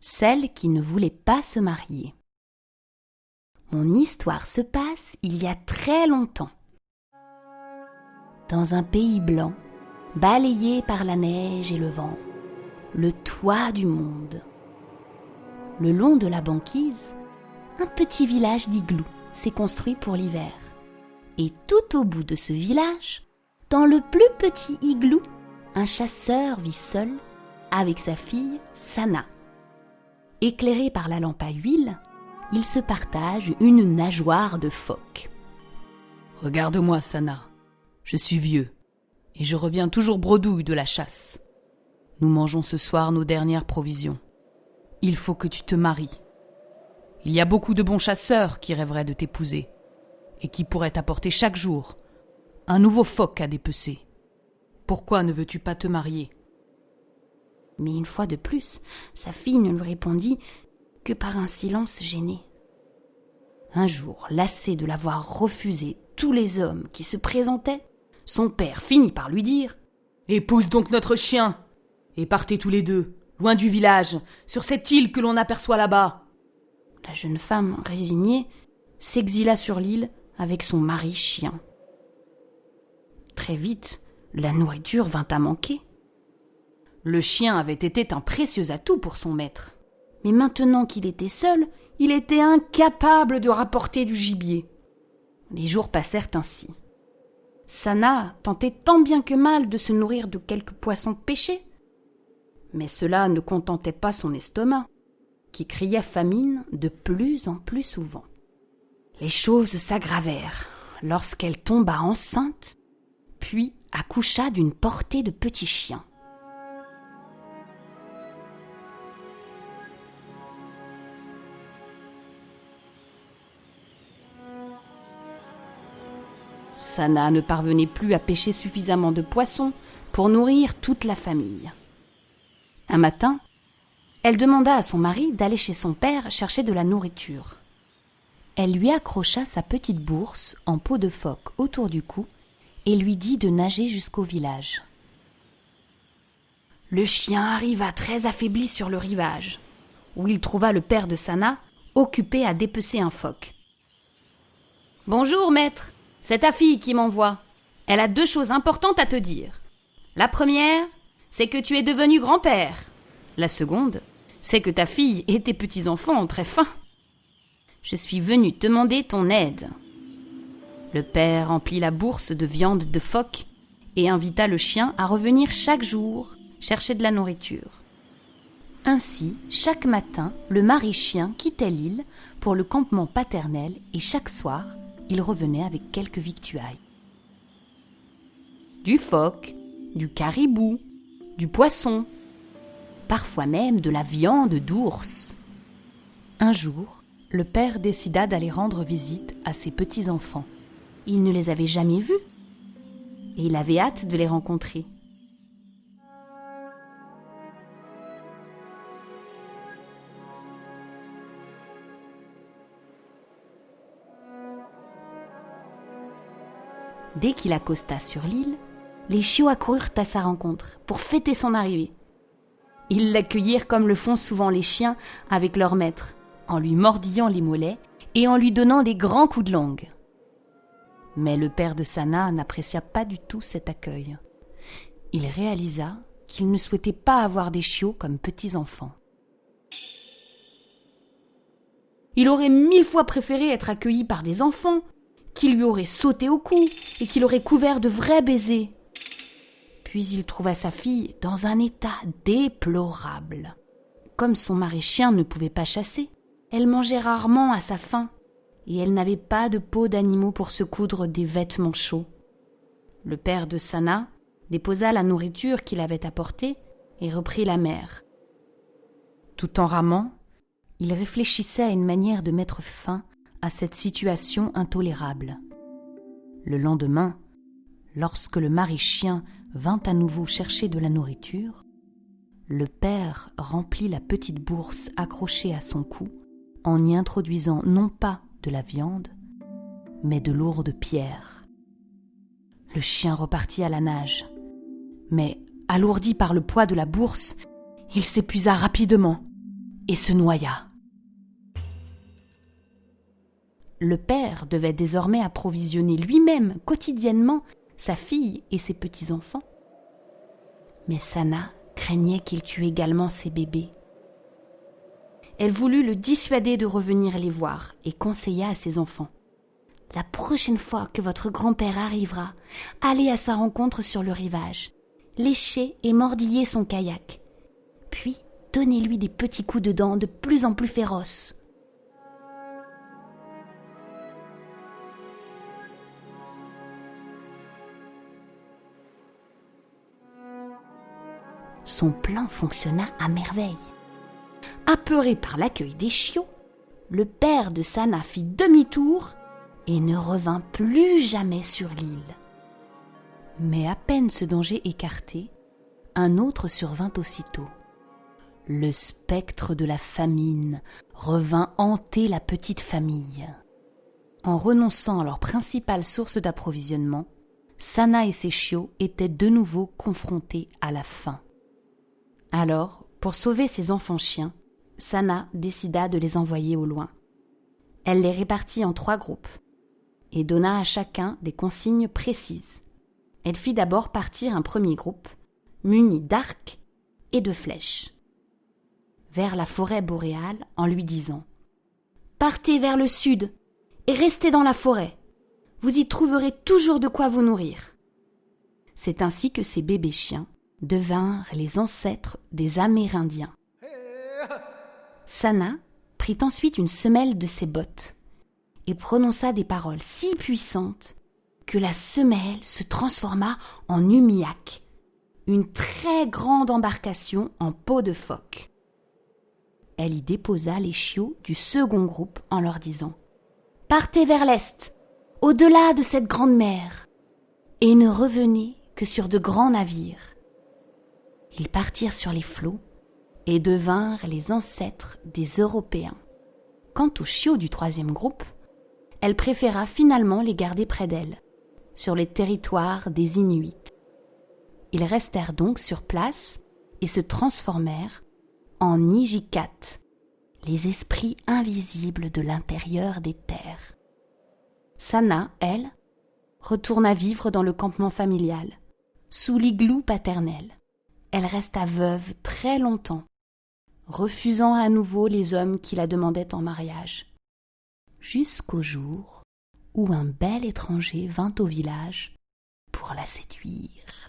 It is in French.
celle qui ne voulait pas se marier. Mon histoire se passe il y a très longtemps. Dans un pays blanc, balayé par la neige et le vent, le toit du monde. Le long de la banquise, un petit village d'igloo s'est construit pour l'hiver. Et tout au bout de ce village, dans le plus petit igloo, un chasseur vit seul avec sa fille Sana. Éclairé par la lampe à huile, ils se partagent une nageoire de phoque. « Regarde-moi, Sana, je suis vieux et je reviens toujours bredouille de la chasse. Nous mangeons ce soir nos dernières provisions. Il faut que tu te maries. Il y a beaucoup de bons chasseurs qui rêveraient de t'épouser et qui pourraient t'apporter chaque jour un nouveau phoque à dépecer. Pourquoi ne veux-tu pas te marier ?» Mais une fois de plus, sa fille ne lui répondit que par un silence gêné. Un jour, lassé de l'avoir refusé tous les hommes qui se présentaient, son père finit par lui dire « Épouse donc notre chien et partez tous les deux, loin du village, sur cette île que l'on aperçoit là-bas. » La jeune femme, résignée, s'exila sur l'île avec son mari chien. Très vite, la nourriture vint à manquer. Le chien avait été un précieux atout pour son maître. Mais maintenant qu'il était seul, il était incapable de rapporter du gibier. Les jours passèrent ainsi. Sana tentait tant bien que mal de se nourrir de quelques poissons pêchés. Mais cela ne contentait pas son estomac, qui criait famine de plus en plus souvent. Les choses s'aggravèrent lorsqu'elle tomba enceinte, puis accoucha d'une portée de petits chiens. Sana ne parvenait plus à pêcher suffisamment de poissons pour nourrir toute la famille. Un matin, elle demanda à son mari d'aller chez son père chercher de la nourriture. Elle lui accrocha sa petite bourse en peau de phoque autour du cou et lui dit de nager jusqu'au village. Le chien arriva très affaibli sur le rivage, où il trouva le père de Sana occupé à dépecer un phoque. « Bonjour, maître, c'est ta fille qui m'envoie. Elle a 2 choses importantes à te dire. La première, c'est que tu es devenu grand-père. La seconde, c'est que ta fille et tes petits-enfants ont très faim. Je suis venu te demander ton aide. » Le père remplit la bourse de viande de phoque et invita le chien à revenir chaque jour chercher de la nourriture. Ainsi, chaque matin, le mari chien quittait l'île pour le campement paternel et chaque soir, il revenait avec quelques victuailles. Du phoque, du caribou, du poisson, parfois même de la viande d'ours. Un jour, le père décida d'aller rendre visite à ses petits-enfants. Il ne les avait jamais vus et il avait hâte de les rencontrer. Dès qu'il accosta sur l'île, les chiots accoururent à sa rencontre pour fêter son arrivée. Ils l'accueillirent comme le font souvent les chiens avec leur maître, en lui mordillant les mollets et en lui donnant des grands coups de langue. Mais le père de Sana n'apprécia pas du tout cet accueil. Il réalisa qu'il ne souhaitait pas avoir des chiots comme petits-enfants. Il aurait 1000 fois préféré être accueilli par des enfants qui lui auraient sauté au cou et qui l'auraient couvert de vrais baisers. Puis il trouva sa fille dans un état déplorable. Comme son mari chien ne pouvait pas chasser, elle mangeait rarement à sa faim et elle n'avait pas de peau d'animaux pour se coudre des vêtements chauds. Le père de Sana déposa la nourriture qu'il avait apportée et reprit la mer. Tout en ramant, il réfléchissait à une manière de mettre fin à cette situation intolérable. Le lendemain, lorsque le mari chien vint à nouveau chercher de la nourriture, le père remplit la petite bourse accrochée à son cou en y introduisant non pas de la viande, mais de lourdes pierres. Le chien repartit à la nage, mais alourdi par le poids de la bourse, il s'épuisa rapidement et se noya. Le père devait désormais approvisionner lui-même quotidiennement sa fille et ses petits-enfants. Mais Sana craignait qu'il tue également ses bébés. Elle voulut le dissuader de revenir les voir et conseilla à ses enfants: « La prochaine fois que votre grand-père arrivera, allez à sa rencontre sur le rivage, léchez et mordillez son kayak, puis donnez-lui des petits coups de dents de plus en plus féroces. » Son plan fonctionna à merveille. Apeuré par l'accueil des chiots, le père de Sana fit demi-tour et ne revint plus jamais sur l'île. Mais à peine ce danger écarté, un autre survint aussitôt. Le spectre de la famine revint hanter la petite famille. En renonçant à leur principale source d'approvisionnement, Sana et ses chiots étaient de nouveau confrontés à la faim. Alors, pour sauver ses enfants chiens, Sana décida de les envoyer au loin. Elle les répartit en 3 groupes et donna à chacun des consignes précises. Elle fit d'abord partir un premier groupe, muni d'arcs et de flèches, vers la forêt boréale en lui disant: « Partez vers le sud et restez dans la forêt. Vous y trouverez toujours de quoi vous nourrir. » C'est ainsi que ces bébés chiens devinrent les ancêtres des Amérindiens. Sana prit ensuite une semelle de ses bottes et prononça des paroles si puissantes que la semelle se transforma en Umiak, une très grande embarcation en peau de phoque. Elle y déposa les chiots du second groupe en leur disant: « Partez vers l'est, au-delà de cette grande mer, et ne revenez que sur de grands navires. » Ils partirent sur les flots et devinrent les ancêtres des Européens. Quant aux chiots du 3e groupe, elle préféra finalement les garder près d'elle, sur les territoires des Inuits. Ils restèrent donc sur place et se transformèrent en Nijikat, les esprits invisibles de l'intérieur des terres. Sana, elle, retourna vivre dans le campement familial, sous l'igloo paternel. Elle resta veuve très longtemps, refusant à nouveau les hommes qui la demandaient en mariage, jusqu'au jour où un bel étranger vint au village pour la séduire.